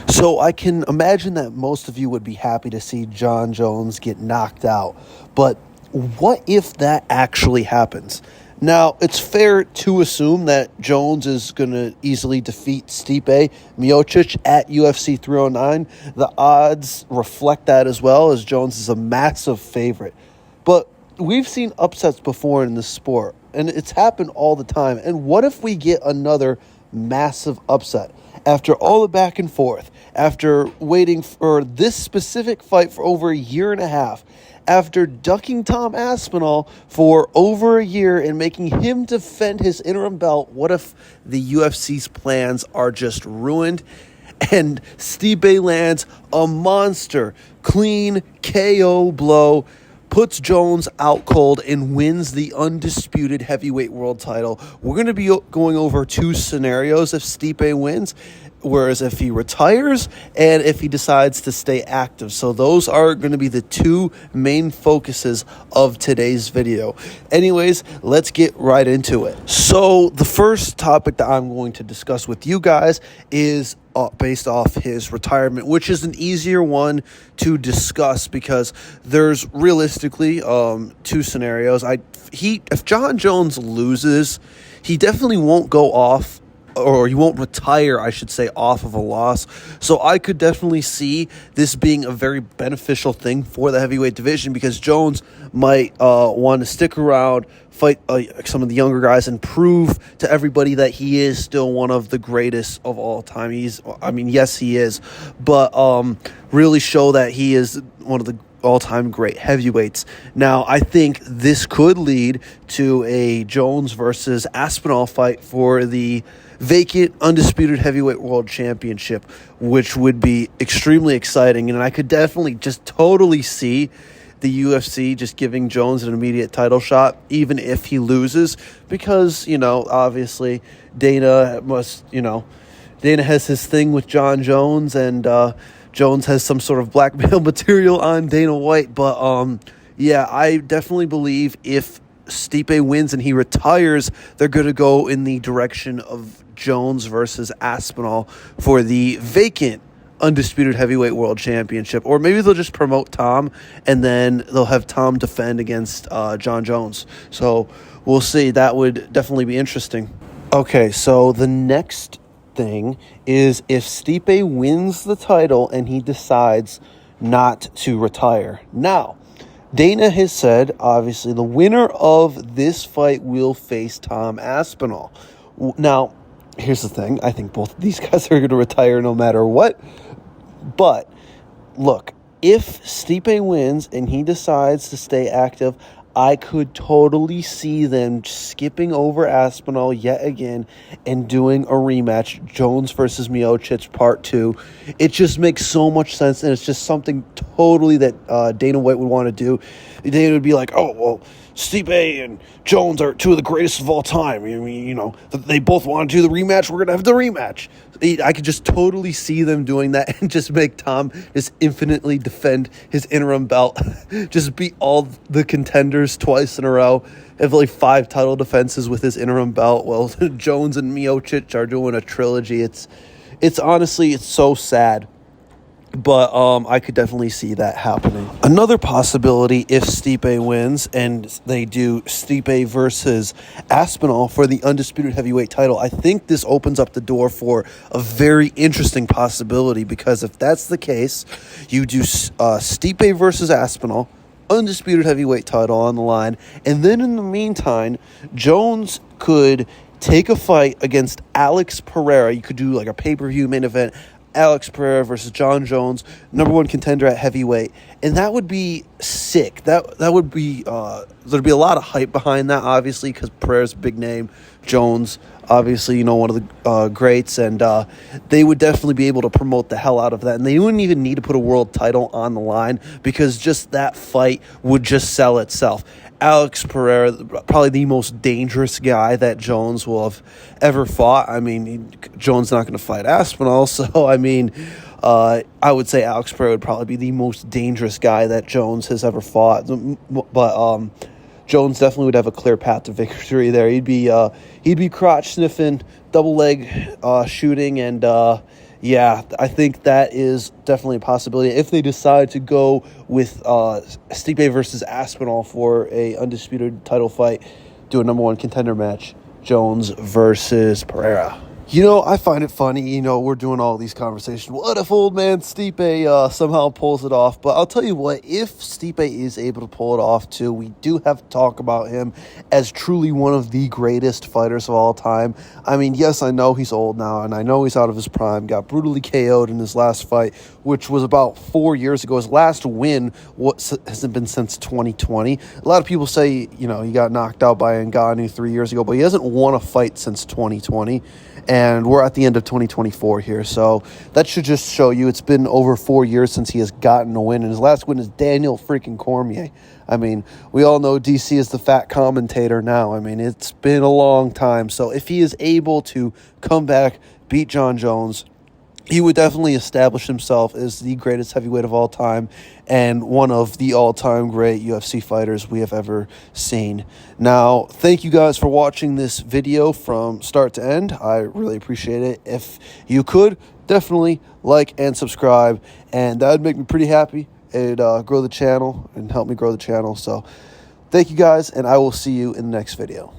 So I can imagine that most of you would be happy to see John Jones get knocked out. But what if that actually happens? Now, it's fair to assume that Jones is going to easily defeat Stipe Miocic at UFC 309. The odds reflect that as well, as Jones is a massive favorite. But we've seen upsets before in this sport, and it's happened all the time. And what if we get another massive upset? After all the back and forth, after waiting for this specific fight for over a year and a half, after ducking Tom Aspinall for over a year and making him defend his interim belt, what if the UFC's plans are just ruined and Stipe lands a monster, clean KO blow, puts Jones out cold, and wins the undisputed heavyweight world title? We're going to be going over two scenarios if Stipe wins, whereas if he retires and if he decides to stay active. So those are going to be the two main focuses of today's video. Anyways, let's get right into it. So the first topic that I'm going to discuss with you guys is based off his retirement, which is an easier one to discuss because there's realistically two scenarios. If John Jones loses, he definitely won't go off, or he won't retire, I should say, off of a loss. So I could definitely see this being a very beneficial thing for the heavyweight division because Jones might want to stick around, fight some of the younger guys, and prove to everybody that he is still one of the greatest of all time. Yes, he is, but really show that he is one of the all-time great heavyweights. Now, I think this could lead to a Jones versus Aspinall fight for the vacant undisputed heavyweight world championship, which would be extremely exciting. And I could definitely just totally see the UFC just giving Jones an immediate title shot, even if he loses, because, obviously Dana has his thing with John Jones, and Jones has some sort of blackmail material on Dana White. But I definitely believe if Stipe wins and he retires, they're going to go in the direction of Jones versus Aspinall for the vacant undisputed heavyweight world championship. Or maybe they'll just promote Tom and then they'll have Tom defend against John Jones. So we'll see. That would definitely be interesting. Okay, so the next thing is if Stipe wins the title and he decides not to retire. Now, Dana has said, obviously, the winner of this fight will face Tom Aspinall. Now, here's the thing. I think both of these guys are going to retire no matter what. But, look, if Stipe wins and he decides to stay active, I could totally see them skipping over Aspinall yet again and doing a rematch, Jones versus Miocic Part 2. It just makes so much sense, and it's just something totally that Dana White would want to do. Dana would be like, oh, well, Stipe and Jones are two of the greatest of all time. They both want to do the rematch. We're going to have the rematch. I could just totally see them doing that and just make Tom just infinitely defend his interim belt. Just beat all the contenders twice in a row. Have like 5 title defenses with his interim belt. Well, Jones and Miocic are doing a trilogy. It's honestly, it's so sad. But I could definitely see that happening. Another possibility, if Stipe wins and they do Stipe versus Aspinall for the undisputed heavyweight title, I think this opens up the door for a very interesting possibility, because if that's the case, you do Stipe versus Aspinall, undisputed heavyweight title on the line, and then in the meantime, Jones could take a fight against Alex Pereira. You could do like a pay-per-view main event, Alex Pereira versus John Jones, number one contender at heavyweight, and that would be sick. That would be there'd be a lot of hype behind that, obviously, because Pereira's a big name. Jones, obviously, one of the greats, and they would definitely be able to promote the hell out of that, and they wouldn't even need to put a world title on the line because just that fight would just sell itself. Alex Pereira, probably the most dangerous guy that Jones will have ever fought. I mean, Jones not going to fight Aspinall, so I would say Alex Pereira would probably be the most dangerous guy that Jones has ever fought. But Jones definitely would have a clear path to victory there. He'd be crotch sniffing, double leg shooting, and yeah, I think that is definitely a possibility. If they decide to go with Stipe versus Aspinall for a undisputed title fight, do a number one contender match, Jones versus Pereira. I find it funny, we're doing all these conversations. What if old man Stipe somehow pulls it off? But I'll tell you what, if Stipe is able to pull it off too, we do have to talk about him as truly one of the greatest fighters of all time. I mean, yes, I know he's old now, and I know he's out of his prime, got brutally KO'd in his last fight, which was about 4 years ago. His last win hasn't been since 2020. A lot of people say, he got knocked out by Ngannou 3 years ago, but he hasn't won a fight since 2020. And we're at the end of 2024 here, so that should just show you it's been over 4 years since he has gotten a win, and his last win is Daniel freaking Cormier. I mean, we all know DC is the fat commentator now. I mean, it's been a long time, so if he is able to come back, beat Jon Jones, he would definitely establish himself as the greatest heavyweight of all time and one of the all-time great UFC fighters we have ever seen. Now, thank you guys for watching this video from start to end. I really appreciate it. If you could, definitely like and subscribe, and that would make me pretty happy. It'd grow the channel and help me grow the channel. So thank you guys, and I will see you in the next video.